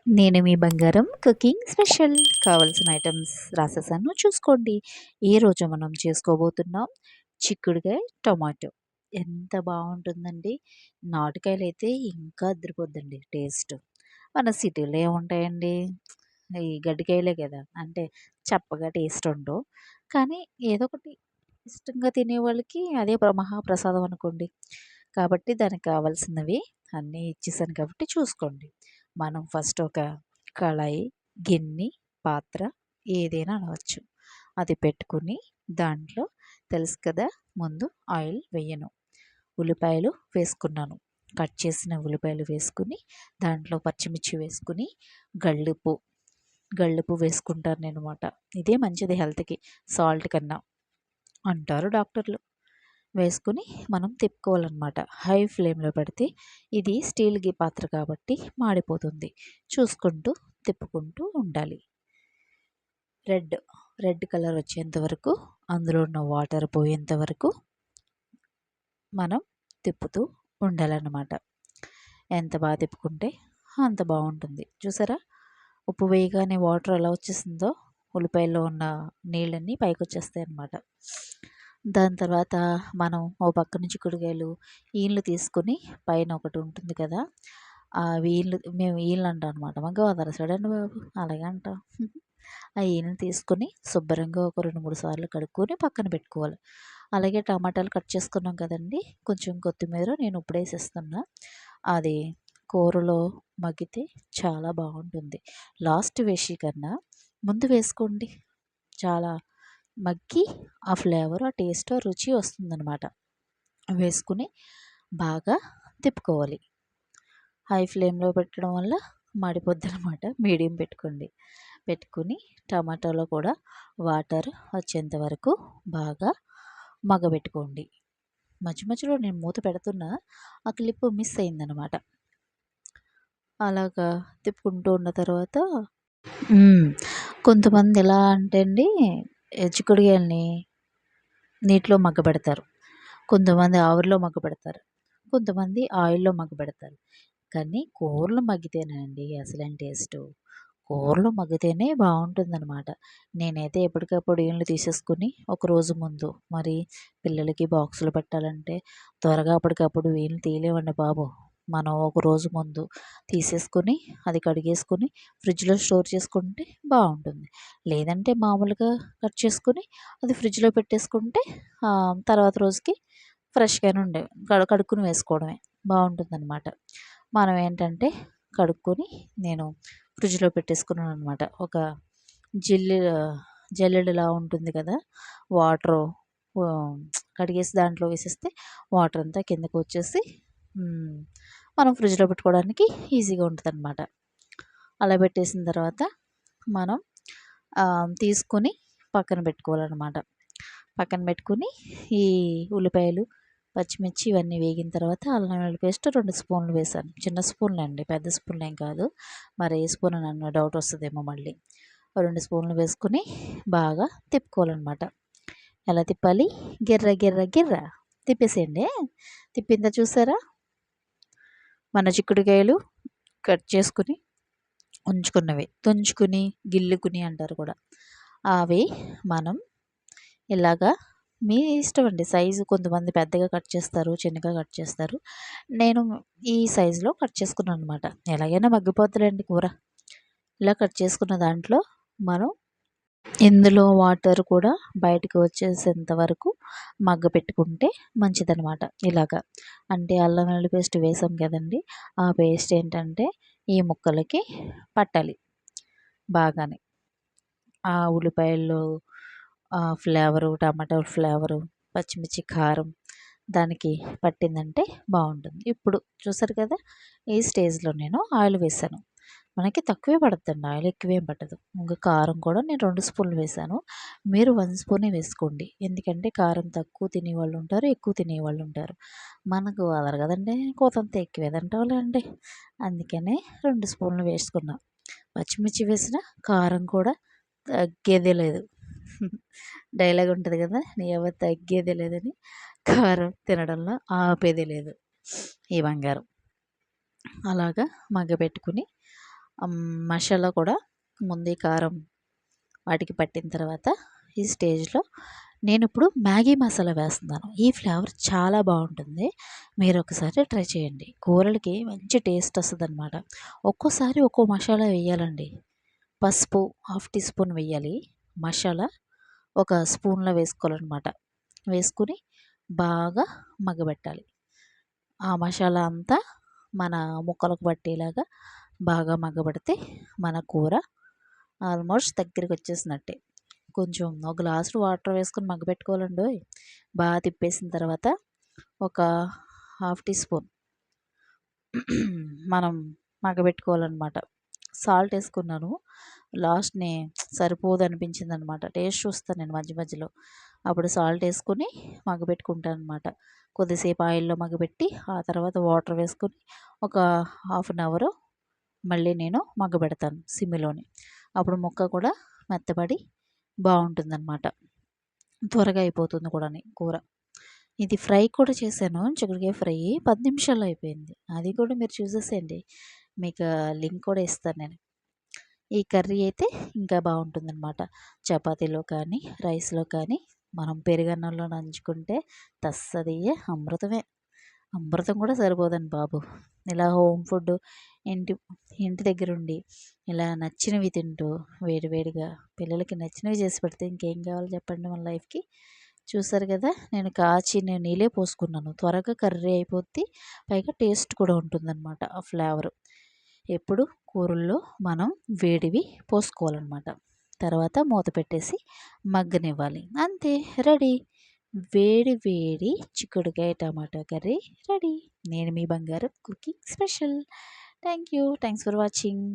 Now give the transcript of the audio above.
నేను మీ బంగారం cooking special కావాల్సిన ఐటమ్స్ రాసేసాను చూసుకోండి. ఈరోజు మనం చేసుకోబోతున్నాం చిక్కుడుకాయ టొమాటో. ఎంత బాగుంటుందండి. నాటుకాయలైతే ఇంకా అదిరిపోద్దండి టేస్ట్. మన సిటీలో ఏముంటాయండి, ఈ గడ్డికాయలే కదా, అంటే చప్పగా టేస్ట్ ఉండవు. కానీ ఏదో ఒకటి ఇష్టంగా తినేవాళ్ళకి అదే మహాప్రసాదం అనుకోండి. కాబట్టి దానికి కావాల్సినవి అన్నీ ఇచ్చేసాను కాబట్టి చూసుకోండి. మనం ఫస్ట్ ఒక కళాయి, గిన్నె, పాత్ర ఏదైనా అనవచ్చు. అది పెట్టుకుని దాంట్లో తెలుసు కదా, ముందు ఆయిల్ వేయను. ఉల్లిపాయలు వేసుకున్నాను. కట్ చేసిన ఉల్లిపాయలు వేసుకుని దాంట్లో పచ్చిమిర్చి వేసుకుని గళ్ళుప్పు గళ్ళుప్పు వేసుకుంటాను నేను మాట. ఇదే మంచిది హెల్త్కి సాల్ట్ కన్నా అంటారు డాక్టర్లు. వేసుకుని మనం తిప్పుకోవాలన్నమాట. హై ఫ్లేమ్లో పెడితే ఇది స్టీల్ పాత్ర కాబట్టి మాడిపోతుంది. చూసుకుంటూ తిప్పుకుంటూ ఉండాలి. రెడ్ రెడ్ కలర్ వచ్చేంత వరకు, అందులో ఉన్న వాటర్ పోయేంత వరకు మనం తిప్పుతూ ఉండాలన్నమాట. ఎంత బాగా తిప్పుకుంటే అంత బాగుంటుంది. చూసారా, ఉప్పు వేయగానే వాటర్ ఎలా వచ్చేసిందో, ఉల్లిపాయల్లో ఉన్న నీళ్ళన్నీ పైకి వచ్చేస్తాయి అన్నమాట. దాని తర్వాత మనం ఓ పక్క నుంచి చిక్కుడుకాయలు ఈళ్ళు తీసుకుని, పైన ఒకటి ఉంటుంది కదా, ఆ వీళ్ళు మేము వీళ్ళు అంటాం అనమాట. మా గోదావరి సైడ్ అండి బాబు, అలాగే అంటాం. ఆ ఈయన తీసుకొని శుభ్రంగా ఒక 2-3 సార్లు కడుక్కొని పక్కన పెట్టుకోవాలి. అలాగే టమాటాలు కట్ చేసుకున్నాం కదండి, కొంచెం కొత్తిమీర నేను ఇప్పుడు వేసేస్తున్నా. అది కూరలో మగ్గితే చాలా బాగుంటుంది. లాస్ట్ వేసి కన్నా ముందు వేసుకోండి. చాలా మగ్గి ఆ ఫ్లేవర్, ఆ టేస్ట్, ఆ రుచి వస్తుందన్నమాట. వేసుకుని బాగా తిప్పుకోవాలి. హై ఫ్లేమ్లో పెట్టడం వల్ల మాడిపోద్ది అనమాట. మీడియం పెట్టుకోండి. పెట్టుకుని టమాటాలో కూడా వాటర్ వచ్చేంత వరకు బాగా మగ్గబెట్టుకోండి. మధ్య మధ్యలో నేను మూత పెడుతున్నా, ఆ క్లిప్ మిస్ అయిందనమాట. అలాగా తిప్పుకుంటూ ఉన్న తర్వాత కొంతమంది ఎలా అంటే అండి, చిక్కుడుకాయలని నీటిలో మగ్గబెడతారు, కొంతమంది ఆవిరిలో మగ్గబెడతారు, కొంతమంది ఆయిల్లో మగ్గబెడతారు. కానీ కూరలు మగ్గితేనండి అసలైన టేస్టు. కూరలు మగ్గితేనే బాగుంటుందన్నమాట. నేనైతే ఎప్పటికప్పుడు ఈళ్ళు తీసేసుకుని ఒకరోజు ముందు, మరి పిల్లలకి బాక్సులు పెట్టాలంటే త్వరగా అప్పటికప్పుడు వీళ్ళు తీయలేమండి బాబు. మనం ఒకరోజు ముందు తీసేసుకొని అది కడిగేసుకొని ఫ్రిడ్జ్లో స్టోర్ చేసుకుంటే బాగుంటుంది. లేదంటే మామూలుగా కట్ చేసుకొని అది ఫ్రిడ్జ్లో పెట్టేసుకుంటే తర్వాత రోజుకి ఫ్రెష్గానే ఉండే కడుక్కుని వేసుకోవడమే బాగుంటుందన్నమాట. మనం ఏంటంటే కడుక్కొని నేను ఫ్రిడ్జ్లో పెట్టేసుకున్నాను అనమాట. ఒక జల్లెడలా ఉంటుంది కదా, వాటరు కడిగేసి దాంట్లో వేసేస్తే వాటర్ అంతా కిందకు వచ్చేసి మనం ఫ్రిడ్జ్లో పెట్టుకోవడానికి ఈజీగా ఉంటుంది అనమాట. అలా పెట్టేసిన తర్వాత మనం తీసుకొని పక్కన పెట్టుకోవాలన్నమాట. పక్కన పెట్టుకుని ఈ ఉల్లిపాయలు, పచ్చిమిర్చి ఇవన్నీ వేగిన తర్వాత అల్లం వెల్లుల్లి పేస్ట్ 2 స్పూన్లు వేసాను. చిన్న స్పూన్లు అండి, పెద్ద స్పూన్లు ఏం కాదు. మరి ఏ స్పూన్ అని డౌట్ వస్తుందేమో మళ్ళీ. 2 స్పూన్లు వేసుకుని బాగా తిప్పుకోవాలన్నమాట. ఎలా తిప్పాలి, గిర్ర గిర్ర గిర్ర తిప్పేసేయండి. తిప్పిందా చూసారా, మన చిక్కుడుకాయలు కట్ చేసుకుని ఉంచుకున్నవి, తుంచుకుని గిల్లుకుని అంటారు కూడా, అవి మనం ఇలాగా మీ ఇష్టం అండి సైజు. కొంతమంది పెద్దగా కట్ చేస్తారు, చిన్నగా కట్ చేస్తారు. నేను ఈ సైజులో కట్ చేసుకున్నాను అనమాట. ఎలాగైనా మగ్గిపోతుందండి కూర. ఇలా కట్ చేసుకున్న దాంట్లో మనం ఇందులో వాటర్ కూడా బయటకు వచ్చేసేంత వరకు మగ్గపెట్టుకుంటే మంచిదనమాట. ఇలాగా అంటే అల్లం వెల్లుల్లి పేస్ట్ వేసాం కదండి, ఆ పేస్ట్ ఏంటంటే ఈ ముక్కలకి పట్టాలి బాగానే. ఆ ఉల్లిపాయలు ఫ్లేవరు, టమాటో ఫ్లేవరు, పచ్చిమిర్చి కారం దానికి పట్టిందంటే బాగుంటుంది. ఇప్పుడు చూసారు కదా, ఈ స్టేజ్లో నేను ఆయిల్ వేసాను. మనకి తక్కువే పడుతుందండి ఆయిల్, ఎక్కువేం పట్టదు. ఇంకా కారం కూడా నేను 2 స్పూన్లు వేసాను. మీరు 1 స్పూనే వేసుకోండి. ఎందుకంటే కారం తక్కువ తినేవాళ్ళు ఉంటారు, ఎక్కువ తినేవాళ్ళు ఉంటారు. మనకు అదరు కదండి, కోతంత ఎక్కువే తింటాంలేండి. అందుకనే 2 స్పూన్లు వేసుకున్నా. పచ్చిమిర్చి వేసిన కారం కూడా తగ్గేదే లేదు. డైలాగ్ ఉంటుంది కదా, నీ ఎవరు తగ్గేదే లేదని. కారం తినడంలో ఆపేదే లేదు ఈ బంగారం. అలాగా మగ్గపెట్టుకుని మసాలా కూడా ముందే కారం వాటికి పట్టిన తర్వాత ఈ స్టేజ్లో నేను ఇప్పుడు మ్యాగీ మసాలా వేస్తున్నాను. ఈ ఫ్లేవర్ చాలా బాగుంటుంది. మీరు ఒకసారి ట్రై చేయండి. కూరలకి మంచి టేస్ట్ వస్తుందన్నమాట. ఒక్కోసారి ఒక్కో మసాలా వేయాలండి. పసుపు హాఫ్ టీ స్పూన్ వేయాలి. మసాలా ఒక స్పూన్లో వేసుకోవాలన్నమాట. వేసుకుని బాగా మగ్గబెట్టాలి. ఆ మసాలా అంతా మన ముక్కలకు పట్టేలాగా బాగా మగ్గబెడితే మన కూర ఆల్మోస్ట్ దగ్గరికి వచ్చేసినట్టే. కొంచెం ఒక గ్లాసుడు వాటర్ వేసుకొని మగ్గబెట్టుకోవాలండోయ్. బాగా తిప్పేసిన తర్వాత ఒక హాఫ్ టీ స్పూన్ మనం మగ్గబెట్టుకోవాలన్నమాట. సాల్ట్ వేసుకున్నాను. లాస్ట్‌ని సరిపోదు అనిపించింది అనమాట. టేస్ట్ చూస్తాను నేను మధ్య మధ్యలో. అప్పుడు సాల్ట్ వేసుకొని మగ్గబెట్టుకుంటాను అనమాట. కొద్దిసేపు ఆయిల్‌లో మగ్గబెట్టి ఆ తర్వాత వాటర్ వేసుకొని ఒక హాఫ్ అన్ అవర్ మళ్ళీ నేను మగ్గబెడతాను సిమ్‌లోని. అప్పుడు ముక్క కూడా మెత్తబడి బాగుంటుందన్నమాట. త్వరగా అయిపోతుంది కూడాని కూర. ఇది ఫ్రై కూడా చేశాను. చిక్కుడుకాయ ఫ్రై 10 నిమిషాల్లో అయిపోయింది. అది కూడా మీరు చూసేసేయండి. మీకు లింక్ కూడా ఇస్తాను నేను. ఈ కర్రీ అయితే ఇంకా బాగుంటుందన్నమాట. చపాతీలో కానీ రైస్లో కానీ మనం పెరుగన్నంలో నంచుకుంటే తస్సదియ్యే అమృతమే. అమృతం కూడా సరిపోదండి బాబు. ఇలా హోమ్ ఫుడ్ ఇంటి ఇంటి దగ్గరుండి ఇలా నచ్చినవి తింటూ వేడివేడిగా పిల్లలకి నచ్చినవి చేసి పెడితే ఇంకేం కావాలి చెప్పండి మన లైఫ్‌కి. చూసారు కదా! నేను కాచిన నీళ్ళే పోసుకున్నాను. త్వరగా కర్రీ అయిపోద్ది. పైగా టేస్ట్ కూడా ఉంటుందన్నమాట. ఆ ఫ్లేవరు. ఎప్పుడు కూరల్లో మనం వేడివి పోసుకోవాలన్నమాట. తర్వాత మూత పెట్టేసి మగ్గనివ్వాలి. అంతే రెడీ. వేడి వేడి చిక్కుడుకాయ టమాటా కర్రీ రెడీ. నేను మీ బంగారం cooking special. Thank you. Thanks for watching.